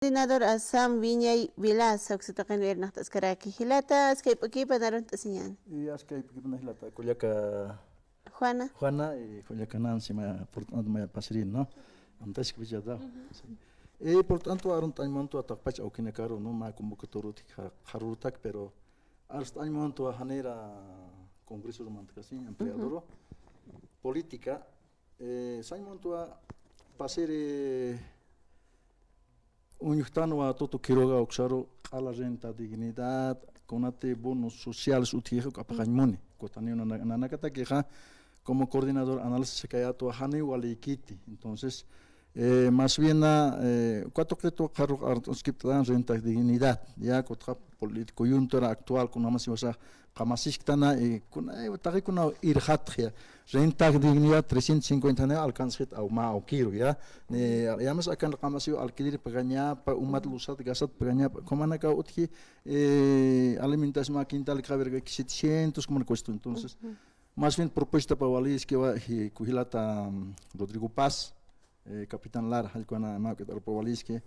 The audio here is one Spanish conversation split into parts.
Coordinador Asam Viñay Vilas, Oxitocan Vernachtas Karaki Hilata, Skype equipa Naron Tasiñan. Y Skype equipa Hilata, Coyaca Juana y Coyaca Nancy, por tanto, me pasarín, ¿no? Antes que ya da. Por tanto, ahora un monto a Tapach o Kinecaro, no más convocatorio Harutak, pero hasta un monto a Janera Congreso de Mantecasin, empleador, política, sai monto a pasar. Unyuhtano a todo Quiroga Oxaro a la renta dignidad con ate bonos sociales utiejo capagañmone cotaneo nanakata queja como coordinador análisis que ya to hane walikiti entonces más bien cuatro creto carro artoscriptan renta dignidad ya contra político coyuntura actual con más cosa Kamasiktana y con una irhatria renta dignidad 350 alcance au ma au kilo ya mas akan kamasio alquiler paganya pa umat lusat gasat paganya comana ka utki alimentas ma quintal caberga 700 como cuesta entonces más bien propuesta para Wallis que va kuhilata Rodrigo Paz capitán Lara halkona ma que para Wallis que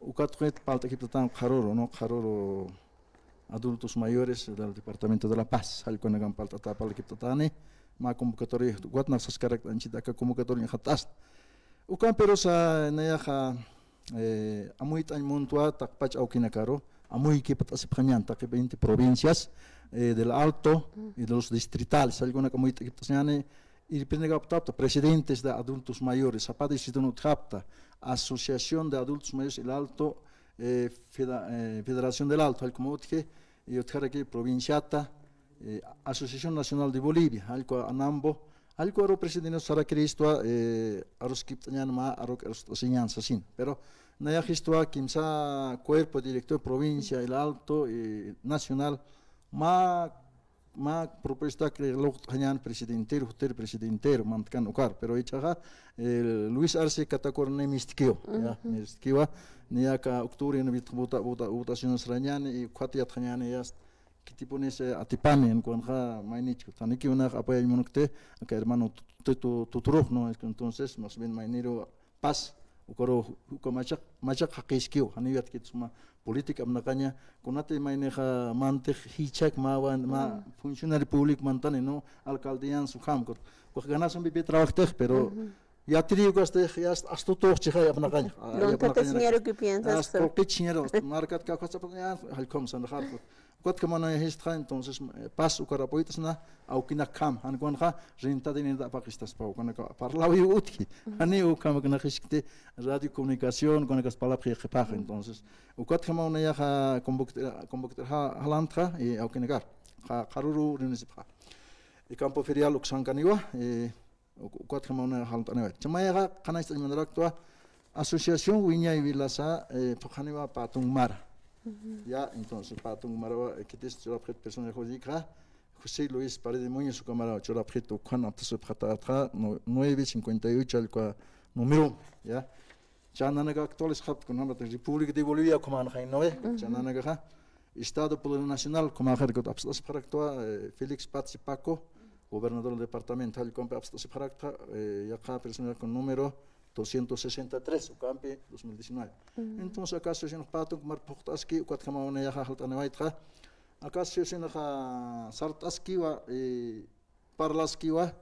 ukatret palta que tan caroro no caroro adultos mayores del Departamento de la Paz, al con el palta tapal que tatane, ma convocatoria, guatna sas karakter anchita ka convocatoria hatas. Ukan pero sa nayaha amuit an montua takpach au kinakaro, amui que patas panyan tak 20 provincias del Alto y de los distritales, alguna como que tasane y prenega optata presidentes de adultos mayores, aparte si no trapta Asociación de Adultos Mayores del Alto Federación del Alto, al como que yo traje aquí provinciata, Asociación Nacional de Bolivia, algo anambo, algo aro presidente Sara Cristo, aros kiptañan ma aro enseñanza sin, pero naya Cristo quimsa cuerpo director provincia el Alto nacional ma propuesta que lo hayan presidente mantkan ukar, pero echaga Luis Arce Catacorne Mistkio, ya Mistkio ni acá octubre en votaciones rañan y cuatro rañan ellas que tipo nese atipane en cuanja mainicho tan que una apoya monocte acá hermano tuturuk no es que entonces más bien mainiro paz ukoro machak hakiskio haniwat que suma política mnakanya konate maineja mante hichak ma funcionario público mantane no alcaldian sukham ko ganas un bibi trabajo pero ya te digo que hasta todo chica ya panacaña. No te señor que piensas. Hasta que señor, marcat que cosa para al com san dejar. Cuat que mana es entonces paso para poitas na au kina kam han guanja renta de nada pakistas pau con parlava y utki. Ani u kam que na xiste radio comunicación con las palabras que paja entonces. U cuat que mana ya convocar halantra y au kina gar. Karuru rinisipha. Y campo ferial uxancaniwa cuatro mauna haltane chamaya kana esta manera actua asociación Wiña y Vilasa pojaniwa patung mara ya entonces patung mara que es la persona jodica José Luis Paredes Muñoz su cámara chora preto con apto prata 958 al número ya chananaga actuales hab con la República de Bolivia como han chananaga Estado Plurinacional como hacer que apto para actua Félix Patsipaco gobernador del departamento del COMPE Abstas Paracta, y acá personal con número 263, COMPE 2019. Entonces acá se nos pato como Marpotaski, cuatro camarones ya jaltanevaitra, acá se nos sartaskiwa, parlaskiwa,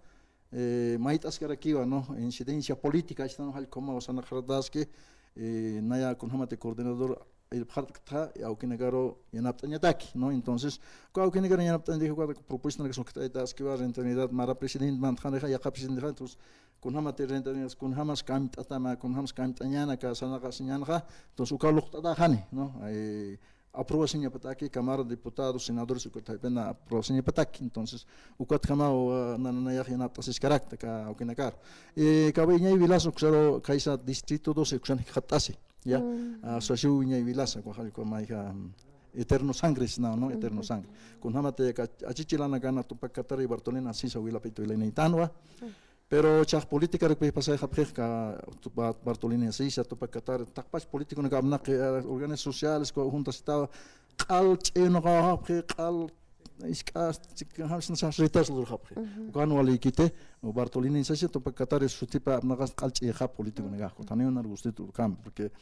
maitaskarakiwa, no, incidencia política, están al como sanajradaski, naya con jamate coordinador el parta y aunque negaro yanaptañataki, ¿no? Entonces, aunque negaro yanaptañataki, dijo que propuesta que son que está que va a rentar mara presidente manjaneja y acá presidente entonces con jamás rentar con jamás camit atama con jamás camit añana que sana que señala entonces uka luchta jani, ¿no? Aprobación ya pataki cámara de diputados senadores que está pena aprobación ya pataki entonces uka kama o nana ya yanaptas carácter que aunque negar cabeña y vilaso que kaisa distrito 12 que hatasi ya asociación y vilasa con maija eterno sangre no eterno sangre con hamate achichilana gana tu pacatari bartolina sisa wila pito ile neitanwa pero chak política que pasa a ka tu bartolina sisa tu pacatar takpas político na gamna organizaciones sociales juntas estaba al cheno ka al iskas hamsin sa ritas lur khapre kan wali kite Bartolini sasa tu pacatar su tipa nagas al cheja político na ko tane na guste tu kam porque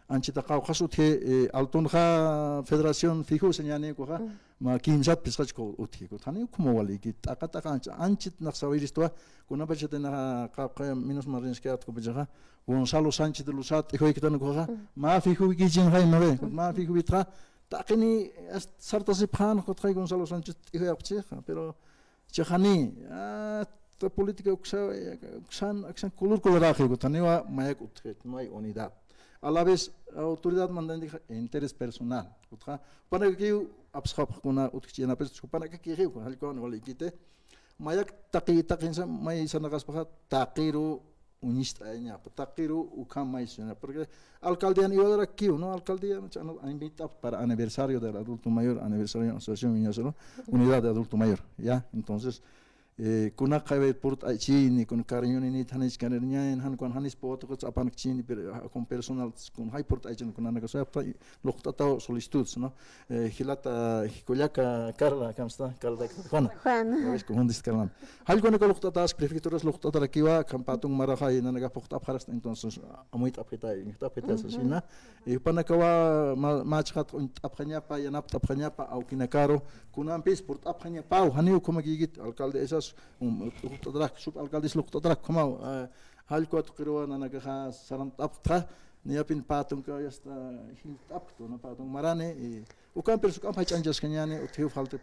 anchita qawqas utje altonja federación fijo señane koja ma kimsat pisqach ko utje ko thani como wali ki taqa anchit naqsawiristoa kuna bachete na qaqa minus marinskiat ko bajaga Gonzalo Sánchez de Lusat hijo kitan koja ma fijo ki jin hay no ma fijo bitra taqini sarta siphan ko tray Gonzalo Sánchez hijo yapche pero chahani ta política uksan color colorage ko thani wa mayak utje no hay unidad. A la vez, autoridad mandante interés personal. Para que abschap kuna utkichina pers para que kieu halkon wali kite mayak taqinsa may sanagas pa taqiru unista nya taqiru ukam may suna porque alcaldía iba a kiu no alcaldía invita para aniversario del adulto mayor aniversario asociación Viñasolo unidad de adulto mayor ya entonces kuna kabe port chini kun karyon ni thanis kanernya en han kon hanis pot ko apan chini con personal kun high port agent kun ana so apta lokta ta solicitudes no hilata hikolyaka Carla kamsta Carla kon ves ko hondis Carla hal kon ko lokta ta prefecturas lokta ta kiwa kampatung maraha ina naga pokta apharas entonces amuit apeta asina e panakawa machkat apkhanya pa yanap apkhanya pa au kinakaro kuna pes port apkhanya pa hani ko magigit alcalde esas subalcaldes luqtadrak como halko tqirwan anagaha sarant apta niapin patung ka yasta hiltapto na patung marane ukan persu kam hachanjas kanyane utheu falte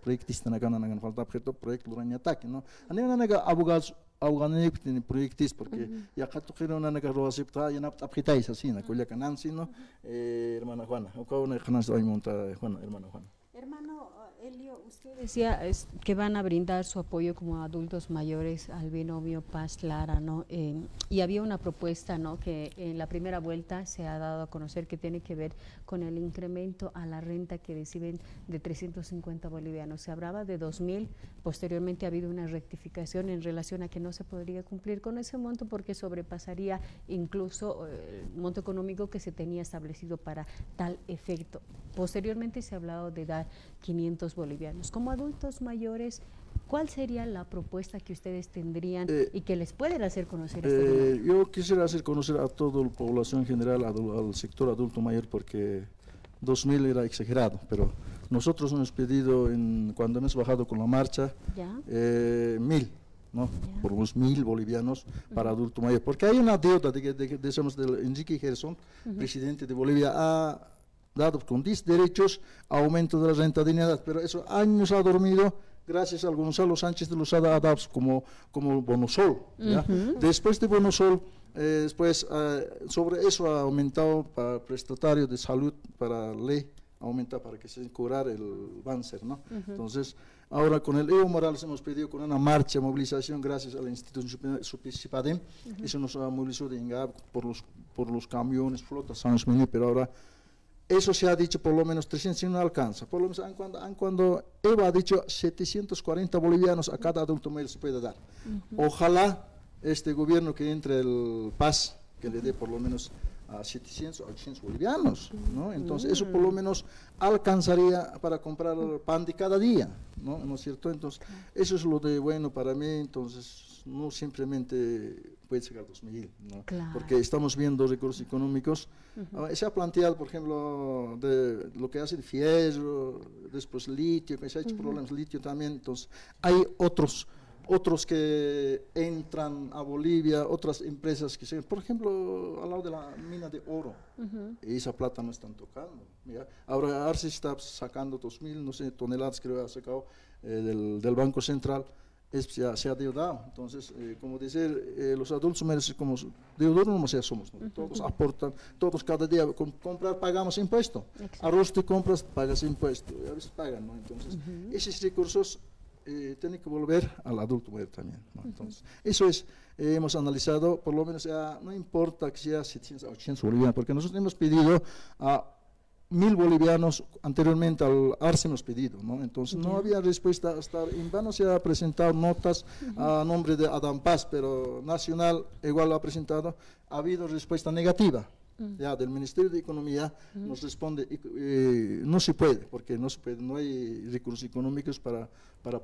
proyectis tanagana nagan falta preto proyect luranya tak no ani naga abogados awgane ptini proyectis porque ya qatu qirona naga roasipta yanap apqitais asina kulla kanansi no hermana Juana ukawna khanas ay monta Juana hermana Juana. Hermano Elio, usted decía que van a brindar su apoyo como adultos mayores al binomio Paz-Lara, ¿no? Y había una propuesta, ¿no? Que en la primera vuelta se ha dado a conocer que tiene que ver con el incremento a la renta que reciben de 350 bolivianos. Se hablaba de 2.000, posteriormente ha habido una rectificación en relación a que no se podría cumplir con ese monto porque sobrepasaría incluso el monto económico que se tenía establecido para tal efecto. Posteriormente se ha hablado de dar 500 bolivianos. Como adultos mayores, ¿cuál sería la propuesta que ustedes tendrían y que les pueden hacer conocer este yo quisiera hacer conocer a toda la población en general, al sector adulto mayor, porque 2.000 era exagerado, pero nosotros hemos pedido, cuando hemos bajado con la marcha, 1.000. ¿no? Por unos 1.000 bolivianos para adulto mayor, porque hay una deuda decimos del Enrique Gerson, presidente de Bolivia, ha dado con 10 derechos aumento de la renta de dignidad, pero eso años ha dormido gracias al Gonzalo Sánchez de Losada Adapts como Bonosol. ¿Ya? Después de Bonosol, sobre eso ha aumentado para prestatario de salud, para ley, aumenta para que se curar el cáncer, ¿no? Entonces, ahora con el Evo Morales hemos pedido con una marcha, movilización, gracias a la institución Supispadem, eso nos ha movilizado de Ingab por los camiones, flotas, pero ahora eso se ha dicho por lo menos 300 no alcanza, por lo menos cuando Evo ha dicho 740 bolivianos a cada adulto mayor se puede dar. Ojalá este gobierno que entre el Paz, que le dé por lo menos a 700 o 800 bolivianos, ¿no? Entonces eso por lo menos alcanzaría para comprar pan de cada día, ¿no es cierto? Entonces eso es lo de bueno para mí, entonces no simplemente puede llegar a 2.000, ¿no? Claro. Porque estamos viendo recursos económicos, se ha planteado por ejemplo de lo que hace de fierro, después litio, que se ha hecho problemas litio también, entonces hay otros que entran a Bolivia, otras empresas que se, por ejemplo, al lado de la mina de oro, y esa plata no están tocando. ¿Ya? Ahora Arce está sacando 2.000, no sé, toneladas creo que ha sacado del Banco Central, se ha deudado. Entonces, como decir, los adultos mayores como deudores no somos, ¿no? Todos aportan, todos cada día comprar pagamos impuesto. Arroz te compras, pagas impuesto, y a veces pagan, ¿no? Entonces, esos recursos tiene que volver al adulto mayor también, ¿no? Entonces, eso es, hemos analizado, por lo menos no importa que sea 700 o 800 bolivianos, porque nosotros hemos pedido a 1.000 bolivianos, anteriormente al Arce hemos pedido, ¿no? Entonces no había respuesta, hasta en vano se ha presentado notas a nombre de Adam Paz, pero Nacional igual ha presentado, ha habido respuesta negativa. Ya del Ministerio de Economía nos responde no se puede, porque no hay recursos económicos para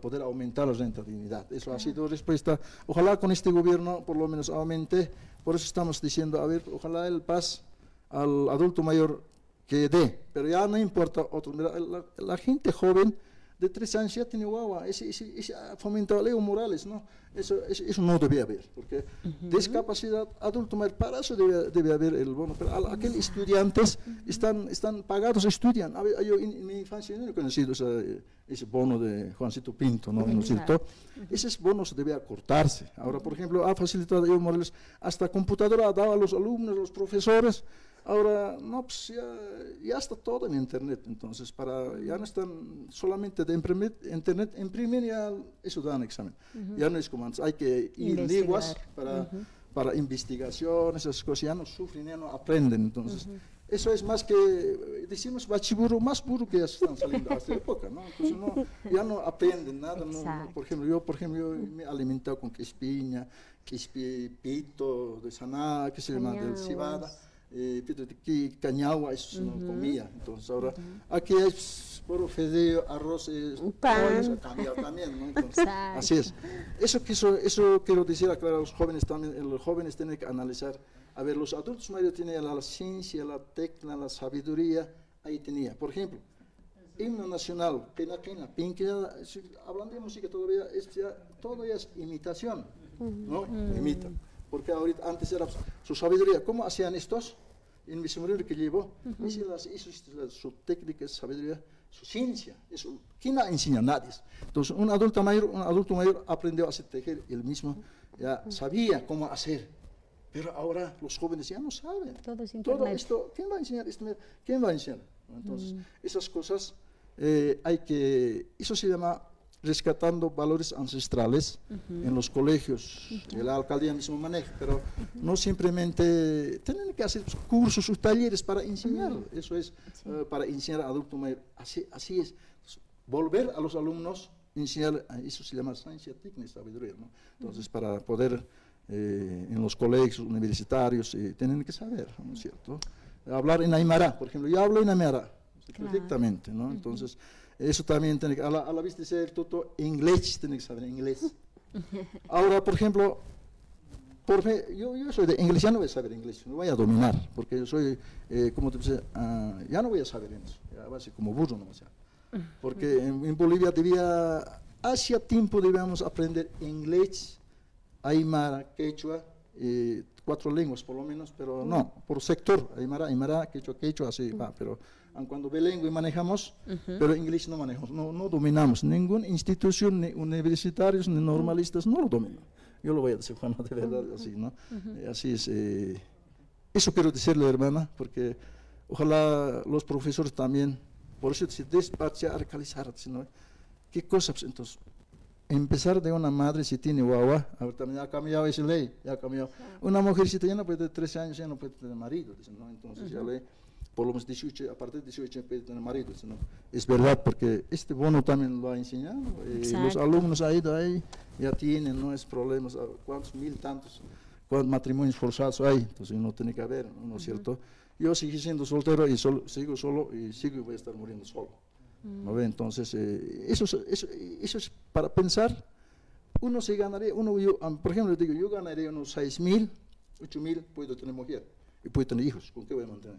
poder aumentar la renta de dignidad. Eso ha sido respuesta. Ojalá con este gobierno por lo menos aumente, por eso estamos diciendo, a ver, ojalá el Paz al adulto mayor que dé, pero ya no importa otro. Mira, la gente joven de 3 años ya tiene guagua, ese ha fomentado Leo Morales, ¿no? Eso no debe haber, porque discapacidad adulto mayor, para eso debe haber el bono, pero aquellos estudiantes están pagados, estudian. Yo en mi infancia no he conocido ese bono de Juancito Pinto, ¿no? ¿No es cierto? Esos bonos deben acortarse. Ahora, por ejemplo, ha facilitado Evo Morales, hasta computadora ha dado a los alumnos, a los profesores. Ahora, no, pues ya está todo en internet, entonces ya no están solamente de internet, imprimen ya eso dan examen. Ya no es como antes, hay que ir leguas para investigación, esas cosas, ya no sufren, ya no aprenden, entonces eso es más que, decimos bachiburo, más burro que ya están saliendo a esta época, ¿no? Entonces ya no aprenden nada, por ejemplo, yo me he alimentado con quispiña, pito de saná, que se llama del cibada. Cañagua, eso no comía. Entonces ahora aquí hay puro fideo, arroz, pollo, ha cambiado también, ¿no? Entonces, así es. Eso quiero decir a los jóvenes también. Los jóvenes tienen que analizar. A ver, los adultos mayores tienen la ciencia, la técnica, la sabiduría. Ahí tenía. Por ejemplo, himno nacional, hablando de música todavía, todo ya es imitación, ¿no? Imitan. Porque ahorita, antes era su sabiduría. ¿Cómo hacían estos? En mi seminario que llevó, hizo su técnica, su sabiduría, su ciencia. ¿Quién la enseña? Nadie. Entonces, un adulto mayor aprendió a hacer tejer él mismo, ya sabía cómo hacer. Pero ahora los jóvenes ya no saben. Todo esto, ¿quién va a enseñar esto? ¿Quién va a enseñar? Entonces, esas cosas eso se llama rescatando valores ancestrales en los colegios. La alcaldía mismo maneja, pero no simplemente tienen que hacer cursos o talleres para enseñar. Eso es para enseñar a adulto mayor. Así es. Volver a los alumnos, enseñar, eso se llama ciencia, técnica y sabiduría, ¿no? Entonces, para poder en los colegios universitarios tienen que saber, ¿no es cierto? Hablar en Aymara, por ejemplo, yo hablo en Aymara perfectamente, ¿no? Entonces, eso también tiene que, a la vista de ser todo inglés, tiene que saber inglés. Ahora, por ejemplo, yo soy de inglés, ya no voy a saber inglés, no voy a dominar, porque yo soy, como te dice, ya no voy a saber eso, ya va a ser como burro, no va a ser. Porque en Bolivia hace tiempo debíamos aprender inglés, aymara, quechua, 4 lenguas por lo menos, pero no, por sector, aymara, quechua, así va, pero cuando bilingüe manejamos, pero inglés no manejamos, no dominamos, ninguna institución, ni universitarios, ni normalistas, no lo dominan. Yo lo voy a decir, Juana, de verdad, así, ¿no? Así es. Eso quiero decirle, hermana, porque ojalá los profesores también, por eso se despacha a recalizarse, ¿no? ¿Qué cosas? Entonces, empezar de una madre si tiene guagua, ahora también ha cambiado esa ley, ya ha cambiado. Una mujercita ya no puede tener 13 años, ya no puede tener marido, ¿no? Entonces ya por lo menos 18, a partir de 18 puede tener marido, ¿no? Es verdad, porque este bono también lo ha enseñado, los alumnos han ido ahí, ya tienen, no es problema, cuántos tantos matrimonios forzados hay, entonces no tiene que haber, ¿no es cierto? Yo sigo siendo soltero y sigo solo y sigo y voy a estar muriendo solo. ¿No ve? Entonces, eso es para pensar, uno se ganaría, por ejemplo, digo, yo ganaría unos 6.000, 8.000, puedo tener mujer y puedo tener hijos, ¿con qué voy a mantener?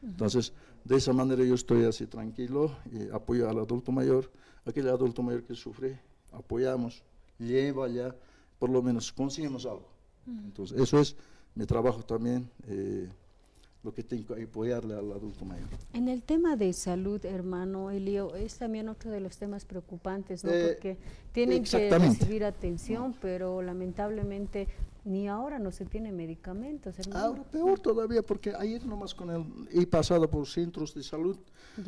Entonces, de esa manera yo estoy así tranquilo, y apoyo al adulto mayor, aquel adulto mayor que sufre, apoyamos, lleva allá, por lo menos conseguimos algo. Entonces, eso es mi trabajo también, lo que tengo que apoyarle al adulto mayor. En el tema de salud, hermano Elio, es también otro de los temas preocupantes, ¿no? Porque tienen que recibir atención, pero lamentablemente ni ahora no se tiene medicamentos, hermano. Ahora peor todavía, porque ayer nomás he pasado por centros de salud,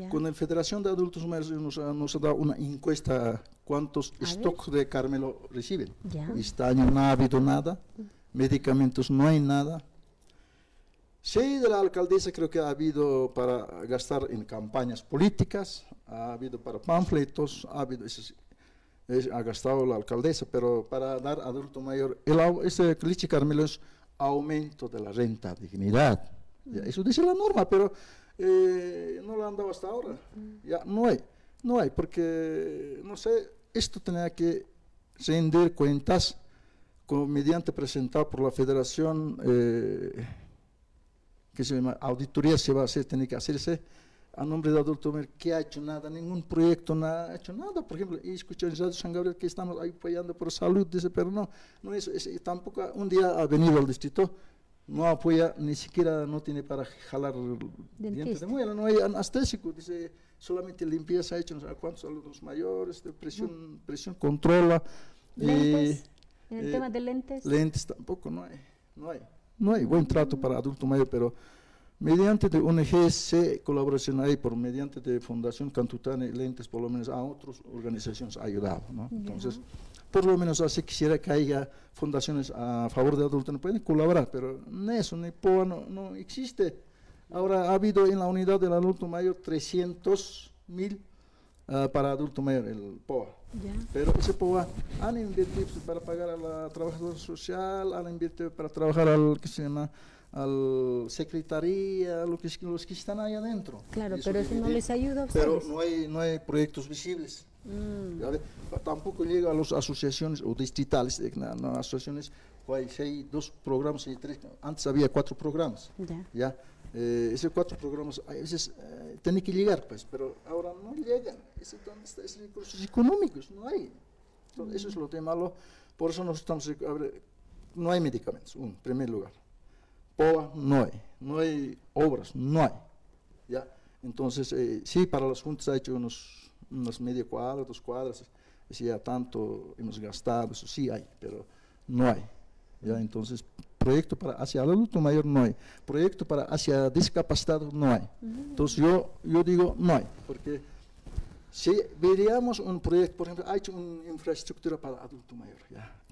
con la Federación de Adultos Mayores nos ha dado una encuesta cuántos stocks de Carmelo reciben. Este año no ha habido nada, medicamentos no hay nada. Sí, de la alcaldesa creo que ha habido para gastar en campañas políticas, ha habido para panfletos, ha gastado la alcaldesa, pero para dar adulto mayor, ese cliché Carmelo es aumento de la renta, dignidad. Ya, eso dice la norma, pero no lo han dado hasta ahora. Ya no hay, porque, no sé, esto tenía que rendir cuentas mediante presentado por la Federación que se llama auditoría, se va a hacer, tiene que hacerse a nombre de adulto mayor. ¿Qué ha hecho? Nada, ningún proyecto, nada, ha hecho nada. Por ejemplo, he escuchado en Radio San Gabriel que estamos ahí apoyando por salud, dice, pero no tampoco un día ha venido al distrito, no apoya, ni siquiera no tiene para jalar dientes de muela, no hay anestésico, dice, solamente limpieza ha hecho, no sé cuántos adultos mayores, de presión controla. ¿Lentes? ¿En el tema de lentes? Lentes tampoco, no hay buen trato para adulto mayor, pero mediante de ONGs, colaboración ahí, mediante de Fundación Cantutane, Lentes, por lo menos a otras organizaciones ha ayudado, ¿no? Entonces, por lo menos así quisiera que haya fundaciones a favor de adultos, no pueden colaborar, pero eso, ni POA no existe. Ahora ha habido en la unidad del adulto mayor 300.000 para adulto mayor, el POA. Pero ese POA han invertido para pagar a la trabajadora social, han invertido para trabajar al secretaría, los que están ahí adentro. Claro, pero eso no les ayuda a ustedes. Pero no hay proyectos visibles. Tampoco llega a las asociaciones o distritales, asociaciones, hay 2 programas, hay 3, antes había 4 programas. Esos 4 programas a veces tienen que llegar, pues, pero ahora no llegan. ¿Dónde están esos recursos económicos? No hay. Entonces, eso es lo de malo. Por eso no hay medicamentos, en primer lugar. POA no hay obras, no hay. Entonces, sí, para las juntas ha hecho unas media cuadra, 2 cuadras, ya tanto hemos gastado, eso sí hay, pero no hay. Entonces, proyecto para hacia el adulto mayor no hay, proyecto para hacia discapacitado no hay. Entonces, yo digo no hay, porque si veríamos un proyecto, por ejemplo, ha hecho una infraestructura para adulto mayor,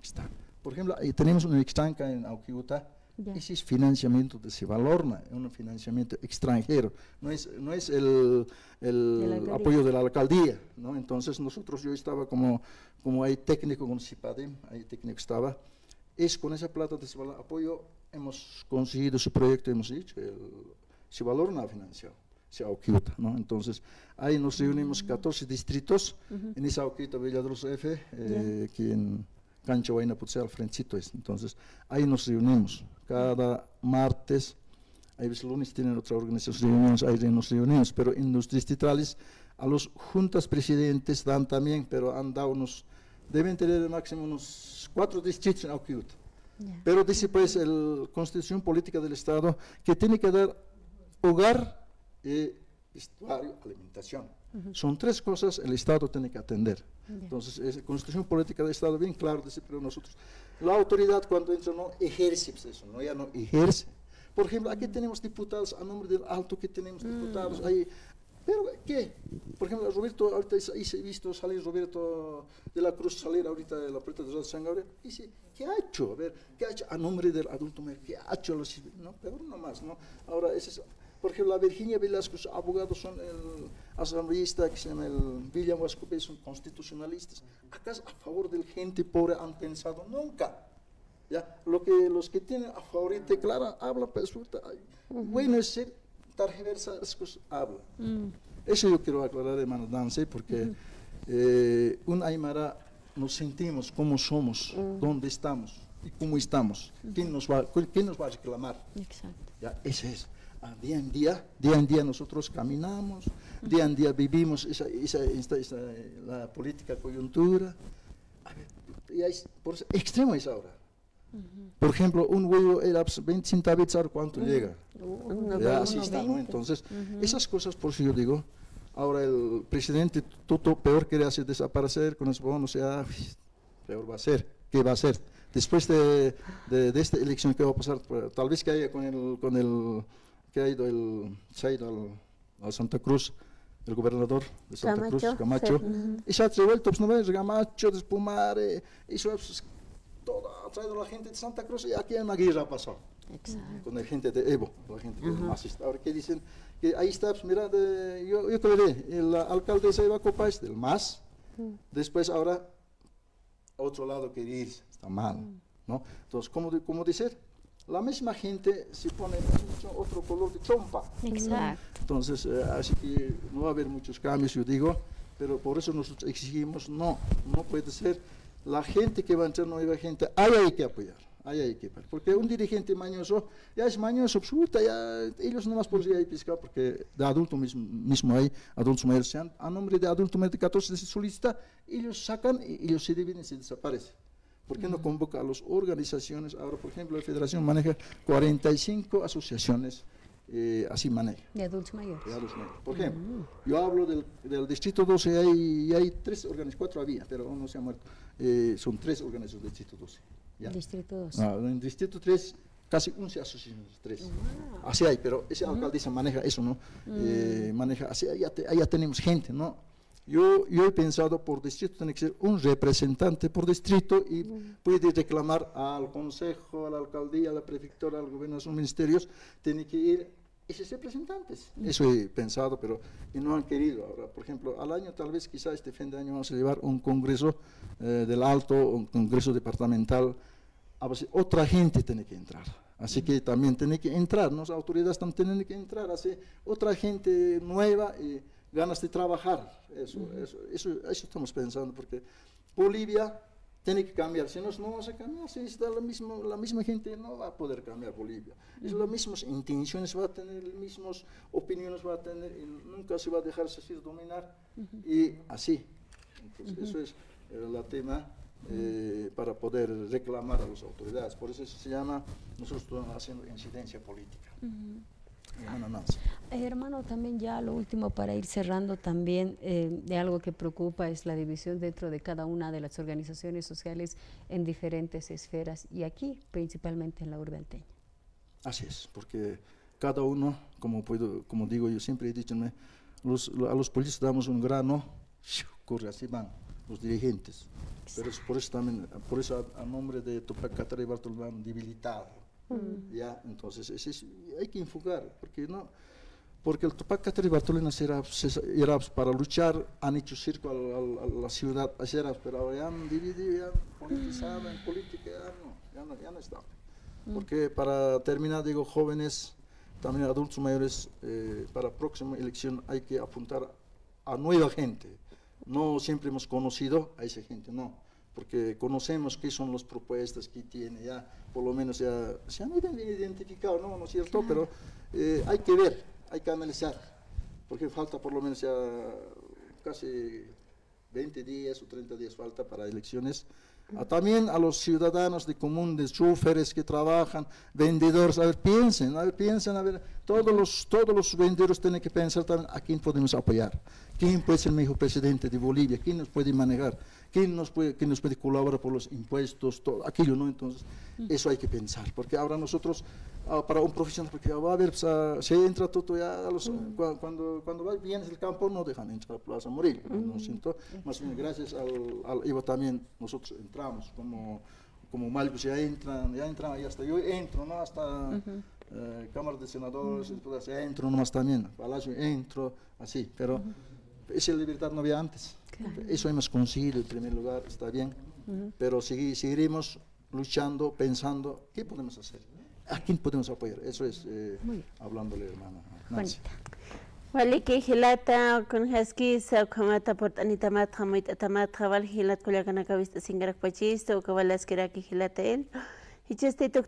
está. Por ejemplo, ahí tenemos una estanca en Auquiuta. Ese es financiamiento de Civalorna, es un financiamiento extranjero, no es el apoyo de la alcaldía, ¿no? Entonces yo estaba como hay técnico con CIPADEM, ahí técnico estaba, con esa plata de Civalorna apoyo, hemos conseguido ese proyecto, hemos dicho, el Civalorna ha financiado, Auquiuta, ¿no? Entonces ahí nos reunimos 14 distritos, en esa Auquiuta Villadros F, que en Cancha Huayna Putzea al frencito es. Entonces, ahí nos reunimos cada martes, a veces lunes tienen otra organización reuniones, ahí nos reunimos, pero en los distritales, a los juntas presidentes dan también, pero han dado deben tener máximo unos 4 distritos en Auquiuta. Pero dice pues la Constitución Política del Estado que tiene que dar hogar, vestuario, alimentación. Son 3 cosas el Estado tiene que atender. Entonces, es Constitución Política del Estado bien claro, dice, pero nosotros, la autoridad cuando entra no ejerce eso, ya no ejerce. Por ejemplo, aquí tenemos diputados, a nombre del alto que tenemos diputados ahí, pero ¿qué? Por ejemplo, Roberto, ahorita he visto salir Roberto de la Cruz, salir ahorita de la puerta de Radio San Gabriel, dice, ¿qué ha hecho? A ver, ¿qué ha hecho a nombre del adulto mayor? ¿Qué ha hecho? No, peor nomás, ¿no? Ahora, por ejemplo, la Virginia Velasco, sus abogados son el asambleísta que se llama el William Wascope, son constitucionalistas. ¿Acaso a favor de la gente pobre han pensado? Nunca. Los que tienen a favor, declaran, hablan, resulta, bueno es ser, tarjeversar, habla. Eso yo quiero aclarar, hermano Dance, porque un Aymara nos sentimos cómo somos, dónde estamos y cómo estamos. ¿Quién nos va a reclamar? Exacto. Ese es. Día en día nosotros caminamos, día en día vivimos la política coyuntura. Por eso, extremo es ahora. Por ejemplo, un huevo era 20 centavos, ¿sabes cuánto llega? Así está, ¿no? Entonces, esas cosas, por eso yo digo, ahora el presidente todo peor quiere hacer desaparecer con los bonos, peor va a ser. ¿Qué va a hacer? Después de esta elección, ¿qué va a pasar? Tal vez que haya que se ha ido a Santa Cruz, el gobernador de Santa Cruz, Camacho, y se ha revuelto, pues no ves, Camacho, Despumare, eso ha traído la gente de Santa Cruz y aquí una guerra ha pasado. Con la gente de Evo, la gente que masista. Ahora que dicen que ahí está, pues mira, yo te veré, el alcalde se iba a Copais del MAS, después ahora a otro lado quiere ir, está mal, ¿no? Entonces, ¿cómo decir? La misma gente se pone otro color de trompa. Exacto. Entonces, así que no va a haber muchos cambios, yo digo, pero por eso nosotros exigimos, no puede ser. La gente que va a entrar, nueva gente, hay que apoyar. ahí hay que parar. Porque un dirigente mañoso, ya es mañoso, absoluta, ya ellos no más por si hay pescado, porque de adulto mismo hay adultos mayores, sean a nombre de adulto mayor de 14 de su lista, ellos sacan y ellos se dividen y se desaparecen. ¿Por qué no convoca a las organizaciones? Ahora, por ejemplo, la Federación maneja 45 asociaciones, así maneja. De adultos mayores. De adultos mayores. Por ejemplo, yo hablo del Distrito 12, hay 3 organizaciones, 4 había, pero uno se ha muerto. Son 3 organizaciones del Distrito 12. ¿Ya? Distrito 2. En el Distrito 3, casi 11 asociaciones, 3. Así hay, pero esa alcaldesa maneja eso, ¿no? Maneja, así allá tenemos gente, ¿no? Yo he pensado por distrito tiene que ser un representante por distrito y puede reclamar al consejo, a la alcaldía, a la prefectura, al gobierno, a sus ministerios, tiene que ir esos representantes. Eso he pensado, pero y no han querido. Ahora, por ejemplo, al año, tal vez, quizá este fin de año vamos a llevar un congreso del Alto, un congreso departamental. A veces otra gente tiene que entrar. Así que también tiene que entrar, ¿no? Las autoridades también tienen que entrar, así otra gente nueva y ganas de trabajar. Eso estamos pensando, porque Bolivia tiene que cambiar. Si no vamos a cambiar, si está la misma gente, no va a poder cambiar Bolivia. Es las mismas intenciones va a tener, las mismas opiniones va a tener, y nunca se va a dejarse así dominar, y así. Entonces, eso es el tema para poder reclamar a las autoridades. Por eso se llama, nosotros estamos haciendo incidencia política. Hermano, también ya lo último para ir cerrando también de algo que preocupa es la división dentro de cada una de las organizaciones sociales en diferentes esferas y aquí principalmente en la urbe alteña. Así es, porque cada uno, como digo yo siempre he dicho, a los políticos damos un grano, corre así van los dirigentes, pero por eso a nombre de Tupac Katari y Bartolomé debilitado. Ya, entonces hay que enfocar, porque el Tupac Katari y Bartolomé era para luchar, han hecho circo a la ciudad, pero ahora ya han dividido, ya han politizado en política, ya no está. Porque para terminar, digo, jóvenes, también adultos mayores, para la próxima elección hay que apuntar a nueva gente. No siempre hemos conocido a esa gente, no, porque conocemos qué son las propuestas que tiene, ya por lo menos ya se han identificado, ¿no es cierto? Pero hay que ver, hay que analizar, porque falta por lo menos ya casi 20 días o 30 días falta para elecciones. También a los ciudadanos de común, de choferes que trabajan, vendedores, piensen, todos los vendedores tienen que pensar también a quién podemos apoyar, quién puede ser el mejor presidente de Bolivia, quién nos puede manejar, quién nos puede colaborar por los impuestos, todo aquello, ¿no? Entonces, eso hay que pensar, porque ahora nosotros, para un profesional, porque va a haber, se entra todo ya, cuando vienes del campo no dejan entrar a Plaza Morillo, ¿no siento? Más bien gracias al IVA también nosotros entramos, como Malcos ya entran, y hasta yo entro, ¿no? Hasta Cámara de Senadores, ya entro nomás también, Palacio entro, así, pero esa libertad no había antes. Claro. Eso hemos conseguido en primer lugar, está bien, pero seguiremos luchando, pensando, ¿qué podemos hacer? ¿A quién podemos apoyar? Eso es, hablándole, hermana Nancy. Waliki hilata con haski sa kamata port anita mat hamit atamat khawal hilat kulya kana kawist singarak pachis to kawalas kiraki hilata el hicheste